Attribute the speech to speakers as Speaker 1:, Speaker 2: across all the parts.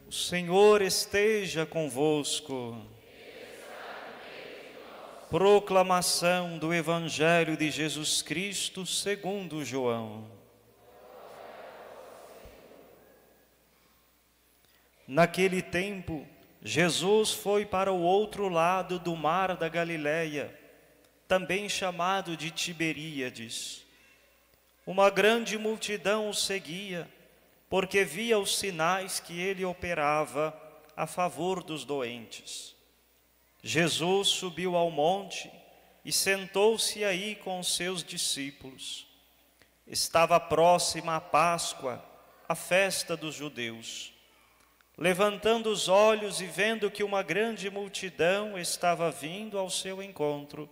Speaker 1: O Senhor esteja convosco. Proclamação do Evangelho de Jesus Cristo segundo João. Naquele tempo, Jesus foi para o outro lado do mar da Galileia, também chamado de Tiberíades. Uma grande multidão o seguia, porque via os sinais que ele operava a favor dos doentes. Jesus subiu ao monte e sentou-se aí com os seus discípulos. Estava próxima a Páscoa, a festa dos judeus. Levantando os olhos e vendo que uma grande multidão estava vindo ao seu encontro,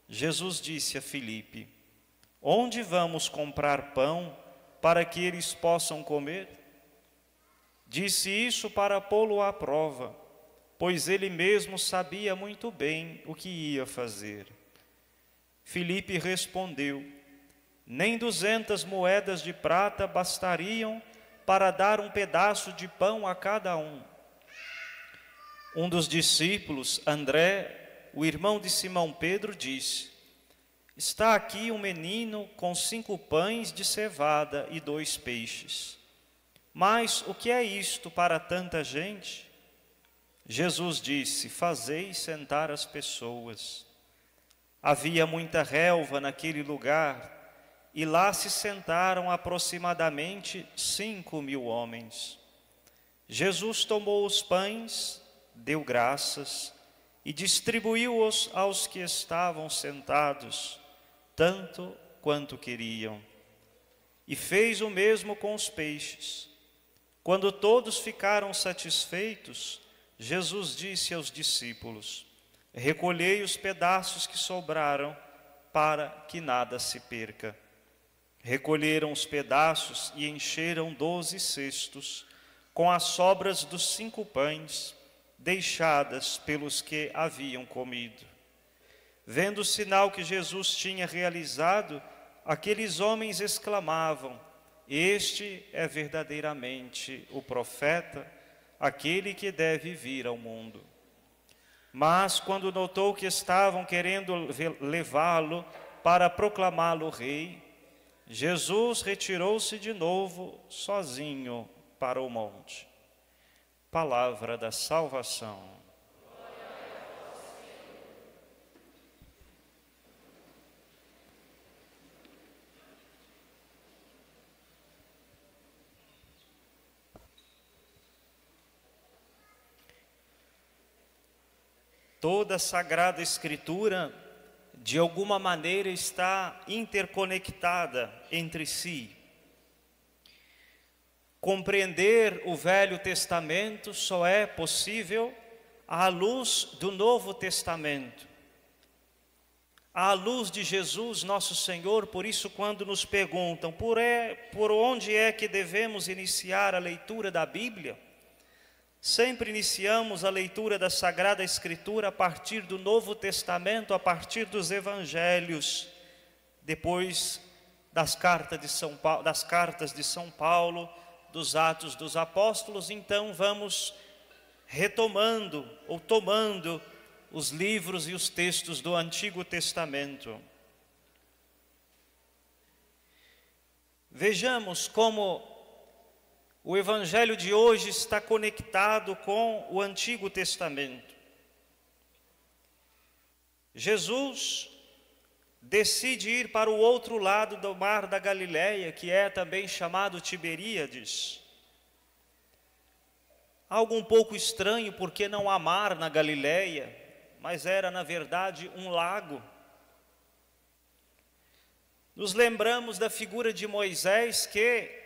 Speaker 1: Jesus disse a Filipe: "Onde vamos comprar pão para que eles possam comer?" Disse isso para pô-lo à prova, pois ele mesmo sabia muito bem o que ia fazer. Filipe respondeu: "Nem 200 moedas de prata bastariam para dar um pedaço de pão a cada um." Um dos discípulos, André, o irmão de Simão Pedro, disse: "Está aqui um menino com 5 pães de cevada e 2 peixes. Mas o que é isto para tanta gente?" Jesus disse: "Fazei sentar as pessoas." Havia muita relva naquele lugar, e lá se sentaram aproximadamente 5.000 homens. Jesus tomou os pães, deu graças e distribuiu-os aos que estavam sentados, tanto quanto queriam. E fez o mesmo com os peixes. Quando todos ficaram satisfeitos, Jesus disse aos discípulos: "Recolhei os pedaços que sobraram, para que nada se perca." Recolheram os pedaços e encheram 12 cestos, com as sobras dos 5 pães, deixadas pelos que haviam comido. Vendo o sinal que Jesus tinha realizado, aqueles homens exclamavam: "Este é verdadeiramente o profeta, aquele que deve vir ao mundo." Mas quando notou que estavam querendo levá-lo para proclamá-lo rei, Jesus retirou-se de novo sozinho para o monte. Palavra da salvação. Toda a Sagrada Escritura, de alguma maneira, está interconectada entre si. Compreender o Velho Testamento só é possível à luz do Novo Testamento, à luz de Jesus, nosso Senhor. Por isso, quando nos perguntam por onde é que devemos iniciar a leitura da Bíblia, sempre iniciamos a leitura da Sagrada Escritura a partir do Novo Testamento, a partir dos Evangelhos, depois das cartas de São Paulo, dos Atos dos Apóstolos. Então vamos retomando ou tomando os livros e os textos do Antigo Testamento. Vejamos como o Evangelho de hoje está conectado com o Antigo Testamento. Jesus decide ir para o outro lado do mar da Galileia, que é também chamado Tiberíades. Algo um pouco estranho, porque não há mar na Galileia, mas era, na verdade, um lago. Nos lembramos da figura de Moisés que,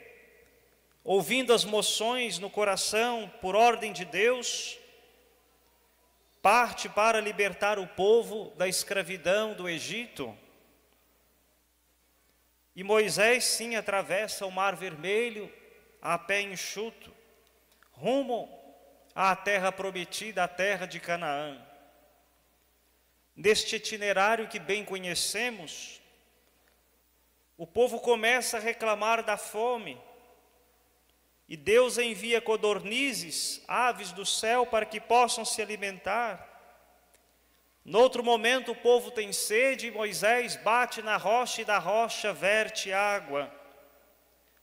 Speaker 1: ouvindo as moções no coração por ordem de Deus, parte para libertar o povo da escravidão do Egito. E Moisés sim atravessa o Mar Vermelho a pé enxuto, rumo à terra prometida, a terra de Canaã. Neste itinerário que bem conhecemos, o povo começa a reclamar da fome. E Deus envia codornizes, aves do céu, para que possam se alimentar. Noutro momento o povo tem sede e Moisés bate na rocha e da rocha verte água.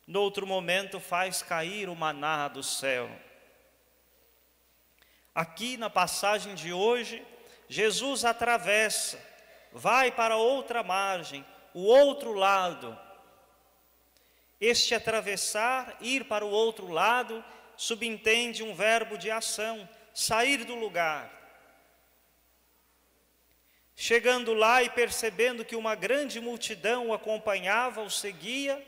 Speaker 1: Noutro momento faz cair o maná do céu. Aqui na passagem de hoje, Jesus atravessa, vai para outra margem, o outro lado. Este atravessar, ir para o outro lado, subentende um verbo de ação, sair do lugar. Chegando lá e percebendo que uma grande multidão o acompanhava, o seguia,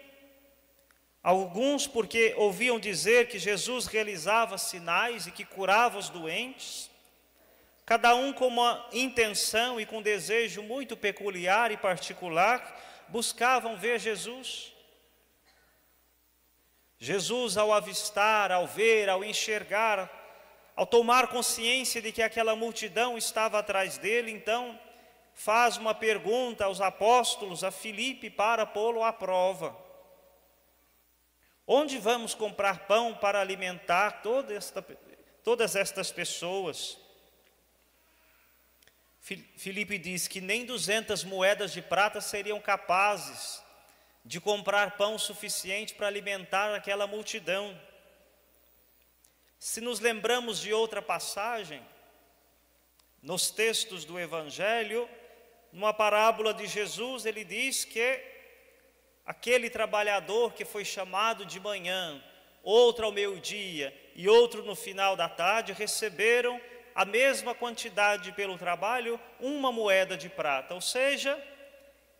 Speaker 1: alguns porque ouviam dizer que Jesus realizava sinais e que curava os doentes, cada um com uma intenção e com um desejo muito peculiar e particular, buscavam ver Jesus. Jesus, ao avistar, ao ver, ao enxergar, ao tomar consciência de que aquela multidão estava atrás dele, então faz uma pergunta aos apóstolos, a Filipe, para pô-lo à prova. Onde vamos comprar pão para alimentar todas estas pessoas? Filipe diz que nem 200 moedas de prata seriam capazes de comprar pão suficiente para alimentar aquela multidão. Se nos lembramos de outra passagem, nos textos do Evangelho, numa parábola de Jesus, ele diz que aquele trabalhador que foi chamado de manhã, outro ao meio-dia e outro no final da tarde, receberam a mesma quantidade pelo trabalho, 1 moeda de prata. Ou seja,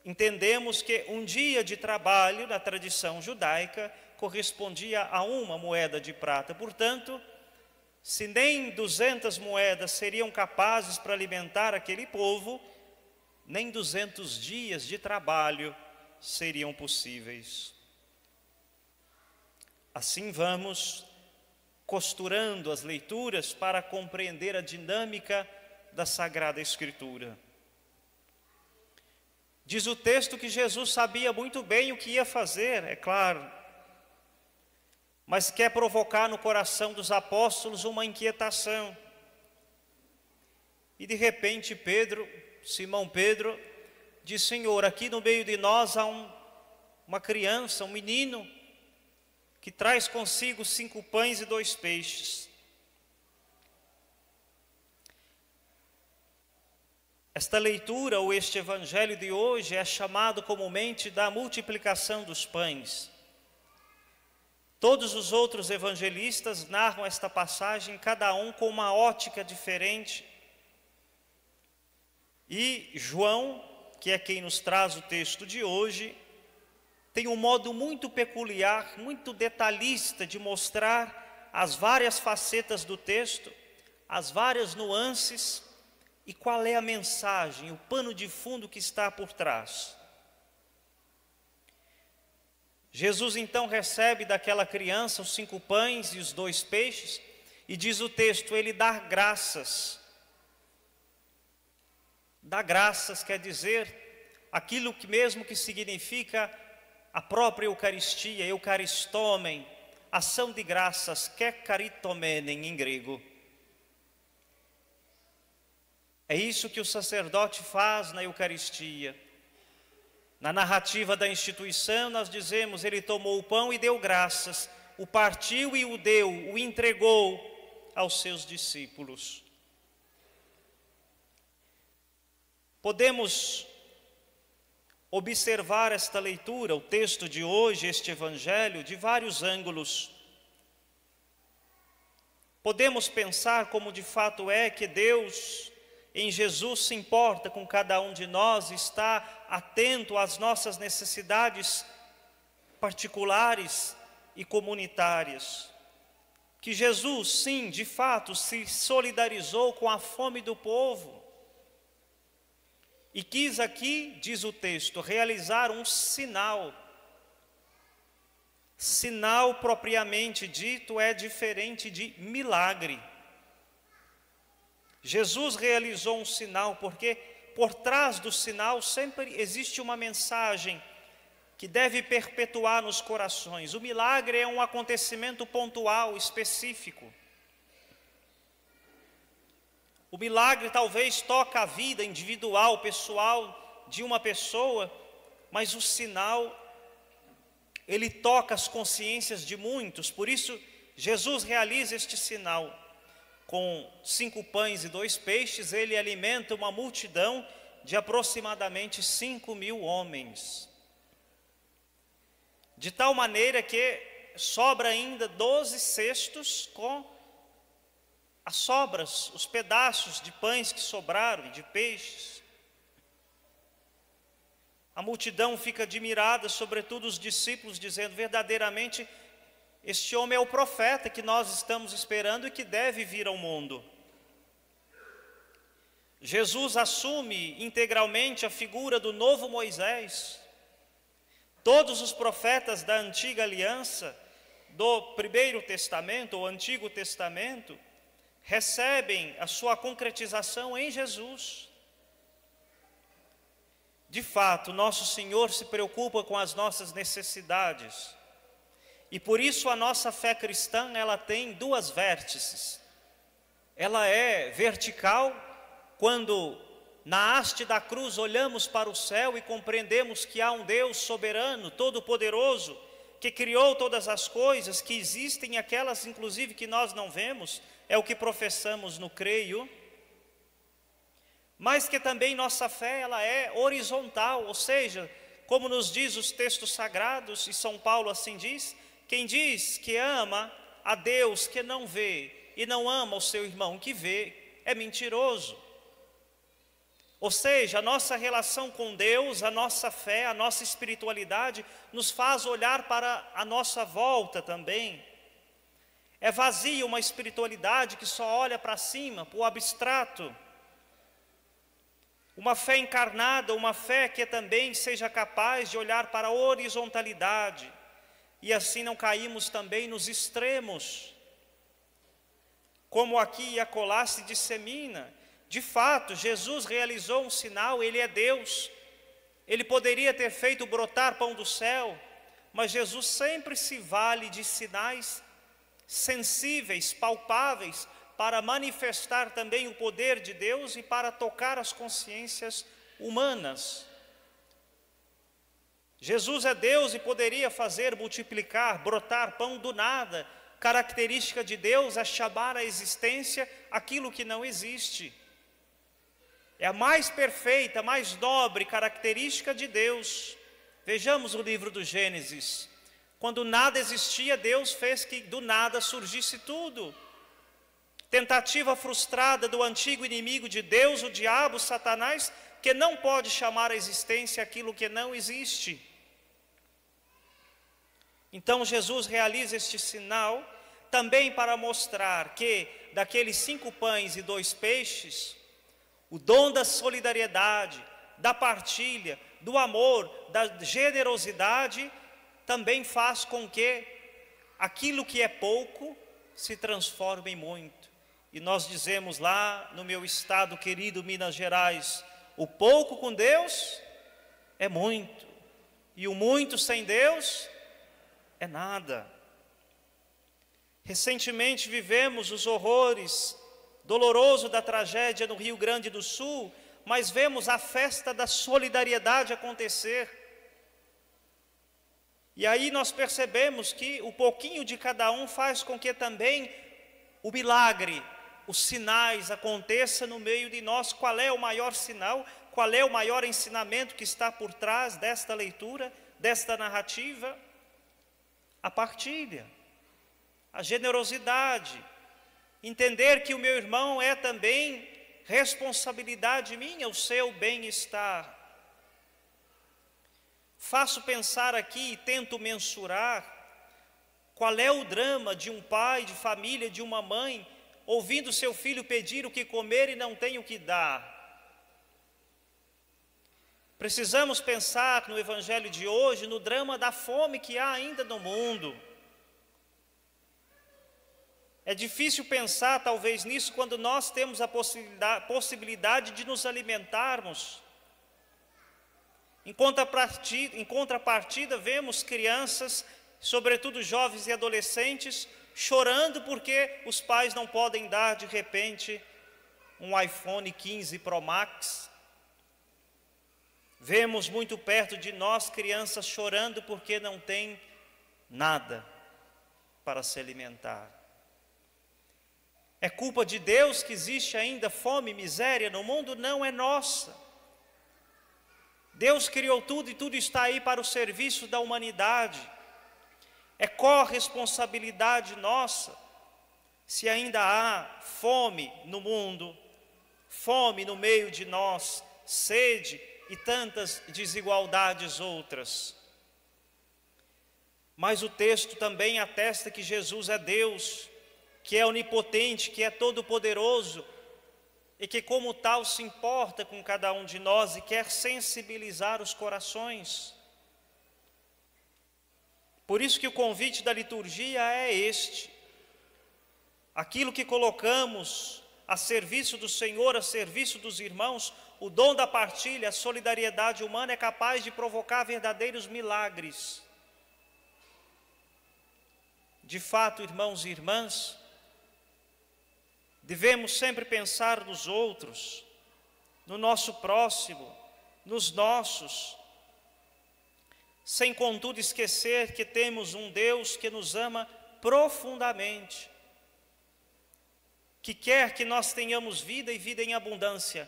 Speaker 1: entendemos que um dia de trabalho, na tradição judaica, correspondia a 1 moeda de prata. Portanto, se nem 200 moedas seriam capazes para alimentar aquele povo, nem 200 dias de trabalho seriam possíveis. Assim vamos costurando as leituras para compreender a dinâmica da Sagrada Escritura. Diz o texto que Jesus sabia muito bem o que ia fazer, é claro, mas quer provocar no coração dos apóstolos uma inquietação. E de repente Simão Pedro, diz: Senhor, aqui no meio de nós há uma criança, um menino, que traz consigo 5 pães e 2 peixes. Esta leitura, ou este evangelho de hoje, é chamado comumente da multiplicação dos pães. Todos os outros evangelistas narram esta passagem, cada um com uma ótica diferente. E João, que é quem nos traz o texto de hoje, tem um modo muito peculiar, muito detalhista de mostrar as várias facetas do texto, as várias nuances e qual é a mensagem, o pano de fundo que está por trás. Jesus então recebe daquela criança os 5 pães e os 2 peixes, e diz o texto, ele dá graças. Dar graças quer dizer aquilo que mesmo que significa a própria Eucaristia, Eucaristomen, ação de graças, kekaritomenen em grego. É isso que o sacerdote faz na Eucaristia. Na narrativa da instituição nós dizemos, ele tomou o pão e deu graças, o partiu e o deu, o entregou aos seus discípulos. Podemos observar esta leitura, o texto de hoje, este evangelho, de vários ângulos. Podemos pensar como de fato é que Deus, em Jesus, se importa com cada um de nós, está atento às nossas necessidades particulares e comunitárias. Que Jesus, sim, de fato, se solidarizou com a fome do povo. E quis aqui, diz o texto, realizar um sinal. Sinal propriamente dito é diferente de milagre. Jesus realizou um sinal porque por trás do sinal sempre existe uma mensagem que deve perpetuar nos corações. O milagre é um acontecimento pontual, específico. O milagre talvez toca a vida individual, pessoal de uma pessoa, mas o sinal, ele toca as consciências de muitos. Por isso, Jesus realiza este sinal. Com 5 pães e 2 peixes, ele alimenta uma multidão de aproximadamente 5.000 homens. De tal maneira que sobra ainda 12 cestos com as sobras, os pedaços de pães que sobraram, de peixes. A multidão fica admirada, sobretudo os discípulos, dizendo: verdadeiramente, este homem é o profeta que nós estamos esperando e que deve vir ao mundo. Jesus assume integralmente a figura do novo Moisés. Todos os profetas da antiga aliança, do Primeiro Testamento, ou Antigo Testamento, recebem a sua concretização em Jesus. De fato, nosso Senhor se preocupa com as nossas necessidades. E por isso a nossa fé cristã, ela tem 2 vértices. Ela é vertical, quando na haste da cruz olhamos para o céu e compreendemos que há um Deus soberano, todo-poderoso, que criou todas as coisas, que existem aquelas inclusive que nós não vemos, é o que professamos no creio. Mas que também nossa fé, ela é horizontal, ou seja, como nos diz os textos sagrados, e São Paulo assim diz: quem diz que ama a Deus que não vê e não ama o seu irmão que vê, é mentiroso. Ou seja, a nossa relação com Deus, a nossa fé, a nossa espiritualidade nos faz olhar para a nossa volta também. É vazia uma espiritualidade que só olha para cima, para o abstrato. Uma fé encarnada, uma fé que também seja capaz de olhar para a horizontalidade. E assim não caímos também nos extremos, como aqui e acolá se dissemina. De fato, Jesus realizou um sinal, Ele é Deus. Ele poderia ter feito brotar pão do céu, mas Jesus sempre se vale de sinais sensíveis, palpáveis, para manifestar também o poder de Deus e para tocar as consciências humanas. Jesus é Deus e poderia fazer multiplicar, brotar pão do nada. Característica de Deus é chamar à existência aquilo que não existe. É a mais perfeita, mais nobre característica de Deus. Vejamos o livro do Gênesis. Quando nada existia, Deus fez que do nada surgisse tudo. Tentativa frustrada do antigo inimigo de Deus, o diabo, Satanás, que não pode chamar à existência aquilo que não existe. Então Jesus realiza este sinal também para mostrar que daqueles 5 pães e 2 peixes, o dom da solidariedade, da partilha, do amor, da generosidade, também faz com que aquilo que é pouco se transforme em muito. E nós dizemos lá no meu estado querido, Minas Gerais: o pouco com Deus é muito, e o muito sem Deus é nada. Recentemente vivemos os horrores dolorosos da tragédia no Rio Grande do Sul, mas vemos a festa da solidariedade acontecer. E aí nós percebemos que o pouquinho de cada um faz com que também o milagre, os sinais aconteçam no meio de nós. Qual é o maior sinal? Qual é o maior ensinamento que está por trás desta leitura, desta narrativa? A partilha, a generosidade, entender que o meu irmão é também responsabilidade minha, o seu bem-estar. Faço pensar aqui e tento mensurar qual é o drama de um pai, de família, de uma mãe, ouvindo seu filho pedir o que comer e não tem o que dar. Precisamos pensar no evangelho de hoje, no drama da fome que há ainda no mundo. É difícil pensar talvez nisso quando nós temos a possibilidade de nos alimentarmos. Em contrapartida, vemos crianças, sobretudo jovens e adolescentes, chorando porque os pais não podem dar, de repente, um iPhone 15 Pro Max. Vemos muito perto de nós crianças chorando porque não tem nada para se alimentar. É culpa de Deus que existe ainda fome e miséria no mundo? Não, é nossa. Deus criou tudo e tudo está aí para o serviço da humanidade. É corresponsabilidade nossa se ainda há fome no mundo, fome no meio de nós, sede e tantas desigualdades outras. Mas o texto também atesta que Jesus é Deus, que é onipotente, que é todo-poderoso e que como tal se importa com cada um de nós e quer sensibilizar os corações. Por isso que o convite da liturgia é este: aquilo que colocamos a serviço do Senhor, a serviço dos irmãos, o dom da partilha, a solidariedade humana é capaz de provocar verdadeiros milagres. De fato, irmãos e irmãs, devemos sempre pensar nos outros, no nosso próximo, nos nossos, sem contudo esquecer que temos um Deus que nos ama profundamente, que quer que nós tenhamos vida e vida em abundância.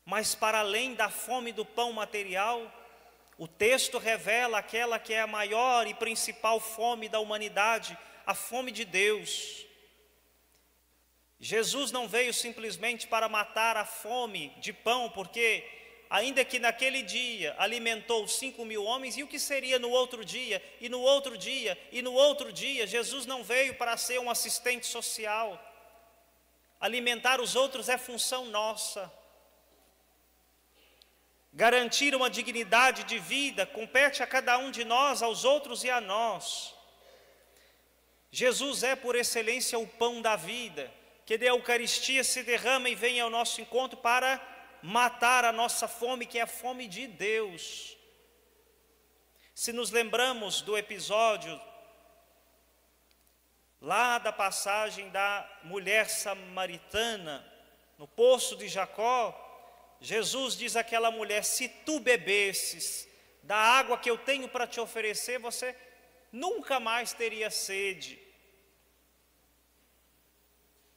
Speaker 1: Mas para além da fome do pão material, o texto revela aquela que é a maior e principal fome da humanidade, a fome de Deus. Jesus não veio simplesmente para matar a fome de pão, porque ainda que naquele dia alimentou 5.000 homens, e o que seria no outro dia, e no outro dia, e no outro dia? Jesus não veio para ser um assistente social. Alimentar os outros é função nossa. Garantir uma dignidade de vida compete a cada um de nós, aos outros e a nós. Jesus é por excelência o pão da vida, que da Eucaristia se derrama e vem ao nosso encontro para matar a nossa fome, que é a fome de Deus. Se nos lembramos do episódio lá da passagem da mulher samaritana no poço de Jacó, Jesus diz àquela mulher: se tu bebesses da água que eu tenho para te oferecer, você nunca mais teria sede.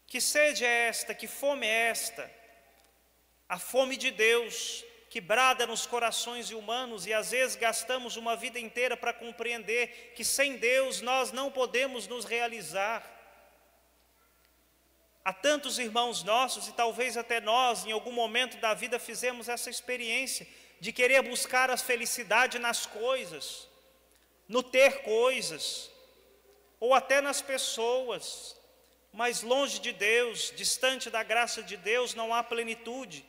Speaker 1: Que sede é esta? Que fome é esta? A fome de Deus, que brada nos corações humanos, e às vezes gastamos uma vida inteira para compreender que sem Deus nós não podemos nos realizar. Há tantos irmãos nossos, e talvez até nós, em algum momento da vida, fizemos essa experiência de querer buscar a felicidade nas coisas, no ter coisas, ou até nas pessoas. Mas longe de Deus, distante da graça de Deus, não há plenitude,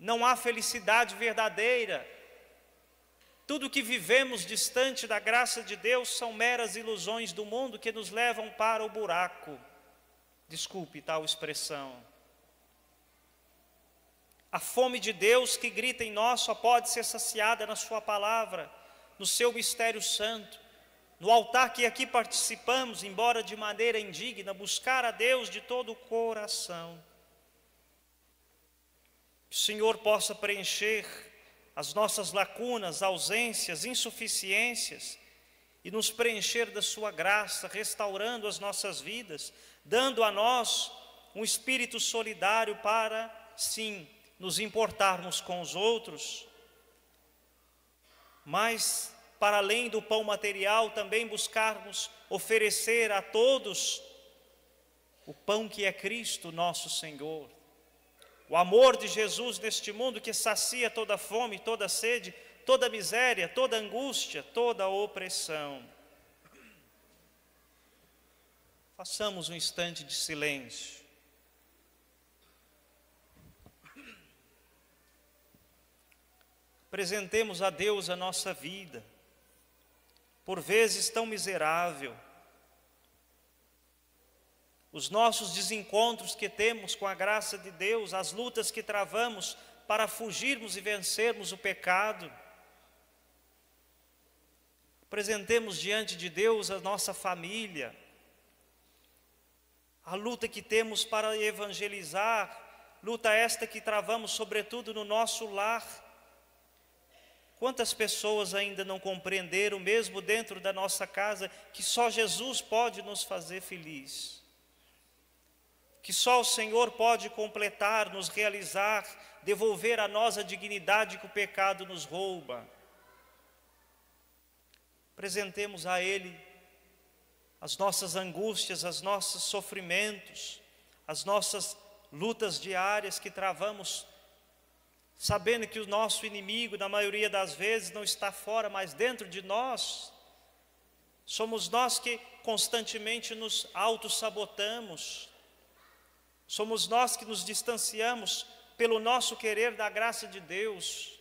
Speaker 1: não há felicidade verdadeira. Tudo que vivemos distante da graça de Deus são meras ilusões do mundo que nos levam para o buraco. Desculpe tal expressão. A fome de Deus que grita em nós só pode ser saciada na sua palavra, no seu mistério santo, no altar que aqui participamos, embora de maneira indigna, buscar a Deus de todo o coração. Que o Senhor possa preencher as nossas lacunas, ausências, insuficiências, e nos preencher da sua graça, restaurando as nossas vidas, dando a nós um espírito solidário para, sim, nos importarmos com os outros, mas, para além do pão material, também buscarmos oferecer a todos o pão que é Cristo nosso Senhor. O amor de Jesus neste mundo que sacia toda fome, toda sede, toda miséria, toda angústia, toda opressão. Façamos um instante de silêncio. Apresentemos a Deus a nossa vida, por vezes tão miserável, os nossos desencontros que temos com a graça de Deus, as lutas que travamos para fugirmos e vencermos o pecado. Apresentemos diante de Deus a nossa família, a luta que temos para evangelizar, luta esta que travamos sobretudo no nosso lar. Quantas pessoas ainda não compreenderam, mesmo dentro da nossa casa, que só Jesus pode nos fazer feliz, que só o Senhor pode completar, nos realizar, devolver a nós a dignidade que o pecado nos rouba. Apresentemos a Ele as nossas angústias, os nossos sofrimentos, as nossas lutas diárias que travamos, sabendo que o nosso inimigo, na maioria das vezes, não está fora, mas dentro de nós. Somos nós que constantemente nos autossabotamos. Somos nós que nos distanciamos pelo nosso querer da graça de Deus.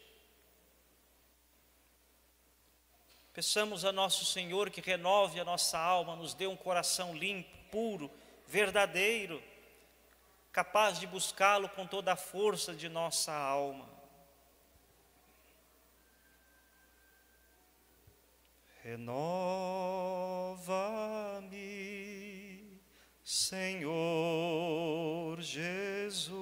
Speaker 1: Peçamos a nosso Senhor que renove a nossa alma, nos dê um coração limpo, puro, verdadeiro, capaz de buscá-lo com toda a força de nossa alma. Renova-me, Senhor Jesus,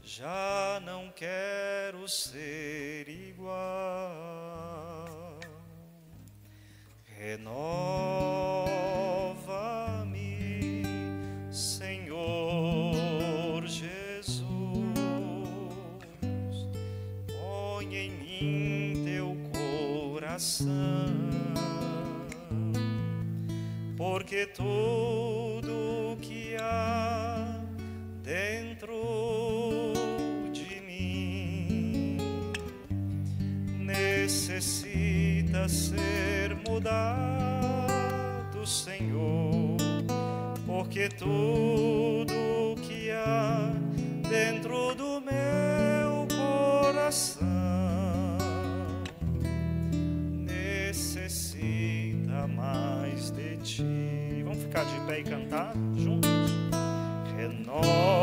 Speaker 1: já não quero ser igual. Renova-me, Senhor Jesus, põe em mim teu coração, porque tudo que há dentro de mim necessita ser mudado, Senhor, porque tudo que há dentro do meu coração necessita mais de ti. Vamos ficar de pé e cantar juntos? Renova